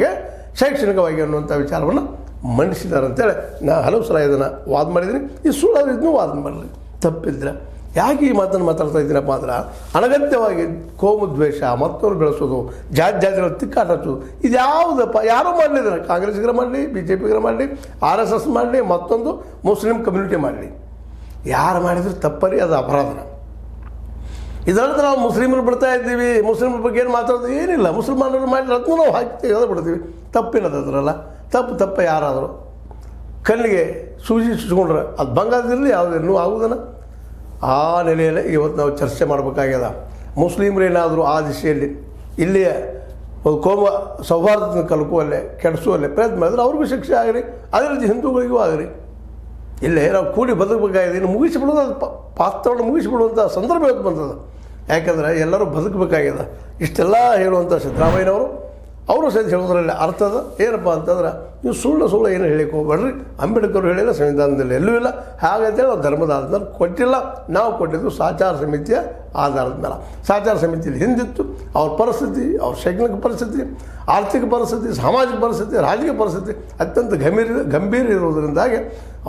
ಸಾಮಾಜಿಕವಾಗಿ ಶೈಕ್ಷಣಿಕವಾಗಿ ಅನ್ನುವಂಥ ವಿಚಾರವನ್ನು ಮಂಡಿಸಿದ್ದಾರೆ ಅಂತೇಳಿ ನಾನು ಹಲವು ಸಲ ಇದನ್ನು ವಾದ ಮಾಡಿದ್ದೀನಿ. ಈ ಸುಳ್ಳಾದ್ರು ಇದನ್ನೂ ವಾದ ಮಾಡಲಿ, ತಪ್ಪಿದ್ರೆ. ಯಾಕೆ ಈ ಮಾತನ್ನು ಮಾತಾಡ್ತಾ ಇದ್ದೀನಪ್ಪ ಅಂದ್ರೆ, ಅನಗತ್ಯವಾಗಿ ಕೋಮು ದ್ವೇಷ ಮತ್ತೊಂದು ಬೆಳೆಸೋದು, ಜಾತಿಗಳ ತಿಕ್ಕಾಟ ಹಚ್ಚೋದು, ಇದು ಯಾವುದಪ್ಪ ಯಾರೂ ಮಾಡಲಿದ್ದಾರೆ. ಕಾಂಗ್ರೆಸ್ಗರ ಮಾಡಲಿ, BJPಗರ ಮಾಡಲಿ, RSS ಮಾಡಲಿ, ಮತ್ತೊಂದು ಮುಸ್ಲಿಂ ಕಮ್ಯುನಿಟಿ ಮಾಡಲಿ, ಯಾರು ಮಾಡಿದ್ರು ತಪ್ಪರಿ, ಅದು ಅಪರಾಧನ. ಇದರರ್ಥ ನಾವು ಮುಸ್ಲಿಮರು ಬಿಡ್ತಾ ಇದ್ದೀವಿ, ಮುಸ್ಲಿಮರ ಬಗ್ಗೆ ಏನು ಮಾತಾಡೋದು ಏನಿಲ್ಲ. ಮುಸಲ್ಮಾನರು ಮಾಡಿದ್ರೆ ಅದನ್ನು ನಾವು ಹಾಕಿ ತೆಗೆದು ಬಿಡ್ತೀವಿ, ತಪ್ಪಿನದು ಅದರಲ್ಲ. ತಪ್ಪ ಯಾರಾದರೂ ಕಣ್ಣಿಗೆ ಸೂಜಿ ಚುಚ್ಕೊಂಡ್ರೆ ಅದು ಬಂಗಾರದಿರಲಿ ಯಾವುದಿರಲಿ ಆಗುವುದನ್ನು. ಆ ನೆಲೆಯಲ್ಲಿ ಇವತ್ತು ನಾವು ಚರ್ಚೆ ಮಾಡಬೇಕಾಗ್ಯದ. ಮುಸ್ಲಿಮರೇನಾದರೂ ಆ ದಿಶೆಯಲ್ಲಿ ಇಲ್ಲಿಯ ಒಂದು ಕೋಮ ಸೌಹಾರ್ದತೆಯನ್ನು ಕಲ್ಕುವಲ್ಲೇ ಕೆಡಿಸುವಲ್ಲೇ ಪ್ರಯತ್ನ ಮಾಡಿದ್ರೆ ಅವ್ರಿಗೂ ಶಿಕ್ಷೆ ಆಗಲಿ, ಅದೇ ರೀತಿ ಹಿಂದೂಗಳಿಗೂ ಆಗಲಿ. ಇಲ್ಲೇ ನಾವು ಕೂಡಿ ಬದುಕಬೇಕಾಗಿದೆ, ಇನ್ನು ಮುಗಿಸಿಬಿಡೋದು, ಅದು ಪಾತ್ರವನ್ನು ಮುಗಿಸಿಬಿಡುವಂಥ ಸಂದರ್ಭ ಇವತ್ತು ಬಂದದ. ಯಾಕಂದರೆ ಎಲ್ಲರೂ ಬದುಕಬೇಕಾಗಿದೆ. ಇಷ್ಟೆಲ್ಲ ಹೇಳುವಂಥ ಸಿದ್ದರಾಮಯ್ಯನವರು ಅವರು ಸಹಿತ ಹೇಳೋದ್ರಲ್ಲಿ ಅರ್ಥದ ಏನಪ್ಪ ಅಂತಂದ್ರೆ, ನೀವು ಸುಳ್ಳು ಏನು ಹೇಳಿಕ್ಕೆ ಹೋಗ್ಬೇಡ್ರಿ. ಅಂಬೇಡ್ಕರ್ ಹೇಳಿಲ್ಲ, ಸಂವಿಧಾನದಲ್ಲಿ ಎಲ್ಲೂ ಇಲ್ಲ. ಹಾಗಂತೇಳಿ ನಾವು ಧರ್ಮದ ಆಧಾರದ ಮೇಲೆ ಕೊಟ್ಟಿಲ್ಲ. ನಾವು ಕೊಟ್ಟಿದ್ದು ಸಾಚಾರ ಸಮಿತಿಯ ಆಧಾರದ ಮೇಲೆ. ಸಾಚಾರ ಸಮಿತಿಯಲ್ಲಿ ಹಿಂದಿತ್ತು ಅವ್ರ ಪರಿಸ್ಥಿತಿ, ಅವ್ರ ಶೈಕ್ಷಣಿಕ ಪರಿಸ್ಥಿತಿ, ಆರ್ಥಿಕ ಪರಿಸ್ಥಿತಿ, ಸಾಮಾಜಿಕ ಪರಿಸ್ಥಿತಿ, ರಾಜಕೀಯ ಪರಿಸ್ಥಿತಿ ಅತ್ಯಂತ ಗಂಭೀರ ಇರೋದರಿಂದಾಗಿ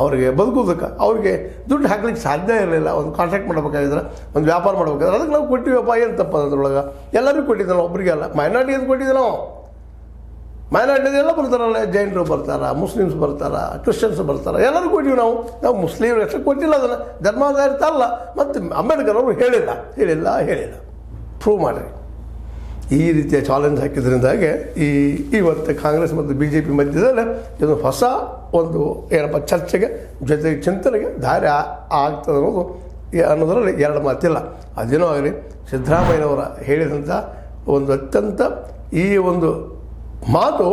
ಅವರಿಗೆ ಬದುಕೋದಕ್ಕೆ ಅವ್ರಿಗೆ ದುಡ್ಡು ಹಾಕ್ಲಿಕ್ಕೆ ಸಾಧ್ಯ ಇರಲಿಲ್ಲ. ಒಂದು ಕಾಂಟ್ರಾಕ್ಟ್ ಮಾಡಬೇಕಾಗಿದ್ರೆ, ಒಂದು ವ್ಯಾಪಾರ ಮಾಡಬೇಕಾದ್ರೆ ಅದಕ್ಕೆ ನಾವು ಕೊಟ್ಟಿವಪ್ಪ. ಏನು ತಪ್ಪ ಅದ್ರೊಳಗೆ ಎಲ್ಲರಿಗೂ ಕೊಟ್ಟಿದ್ದೆ ನಾವು, ಒಬ್ಬರಿಗೆ ಅಲ್ಲ. ಮೈನಾರಿಟಿ ಅಂತ ಕೊಟ್ಟಿದ್ದೆ ನಾವು. ಮೈನಾರಿಟಿ ಎಲ್ಲ ಬರ್ತಾರಲ್ಲ, ಜೈನರು ಬರ್ತಾರೆ, ಮುಸ್ಲಿಮ್ಸ್ ಬರ್ತಾರೆ, ಕ್ರಿಶ್ಚಿಯನ್ಸ್ ಬರ್ತಾರೆ, ಎಲ್ಲರೂ ಕೊಟ್ಟಿವಿ ನಾವು ಮುಸ್ಲಿಮ್ರು ಅಷ್ಟೇ ಕೊಟ್ಟಿಲ್ಲ. ಅದನ್ನು ಧರ್ಮಾಧಾರಿತ ಅಲ್ಲ. ಮತ್ತು ಅಂಬೇಡ್ಕರ್ ಅವರು ಹೇಳಿಲ್ಲ ಪ್ರೂವ್ ಮಾಡಿರಿ. ಈ ರೀತಿಯ ಚಾಲೆಂಜ್ ಹಾಕಿದ್ರಿಂದಾಗೆ ಇವತ್ತು ಕಾಂಗ್ರೆಸ್ ಮತ್ತು BJP ಮಧ್ಯದಲ್ಲಿ ಇದು ಹೊಸ ಒಂದು ಏನಪ್ಪ ಚರ್ಚೆಗೆ ಜೊತೆಗೆ ಚಿಂತನೆಗೆ ದಾರಿ ಆಗ್ತದೆ ಅನ್ನೋದರಲ್ಲಿ ಎರಡು ಮಾತಿಲ್ಲ. ಅದೇನೋ ಆಗಲಿ, ಸಿದ್ದರಾಮಯ್ಯನವರ ಹೇಳಿದಂಥ ಒಂದು ಅತ್ಯಂತ ಈ ಒಂದು ಮಾತು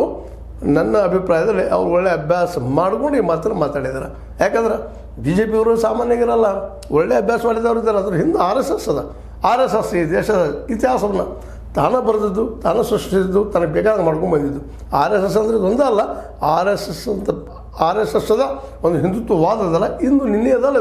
ನನ್ನ ಅಭಿಪ್ರಾಯದಲ್ಲಿ ಅವ್ರು ಒಳ್ಳೆಯ ಅಭ್ಯಾಸ ಮಾಡ್ಕೊಂಡು ಈ ಮಾತನ್ನು ಮಾತಾಡಿದ್ದಾರೆ. ಯಾಕಂದ್ರೆ BJP ಅವರು ಸಾಮಾನ್ಯಗಿರಲ್ಲ, ಒಳ್ಳೆಯ ಅಭ್ಯಾಸ ಮಾಡಿದವರು ಇದ್ದಾರೆ. ಅದ್ರ ಹಿಂದೆ RSS ಅದ. RSS ಈ ದೇಶದ ಇತಿಹಾಸವನ್ನು ತಾನು ಬರೆದಿದ್ದು, ತಾನು ಸೃಷ್ಟಿಸಿದ್ದು, ತನಗೆ ಬೇಕಾದ ಮಾಡ್ಕೊಂಡು ಬಂದಿದ್ದು. RSS ಅಂದರೆ ಇದೊಂದೇ ಅಲ್ಲ, RSS ಅದ ಒಂದು ಹಿಂದುತ್ವವಾದದಲ್ಲ, ಇಂದು ನಿನ್ನೆ ಅದಲ್ಲ.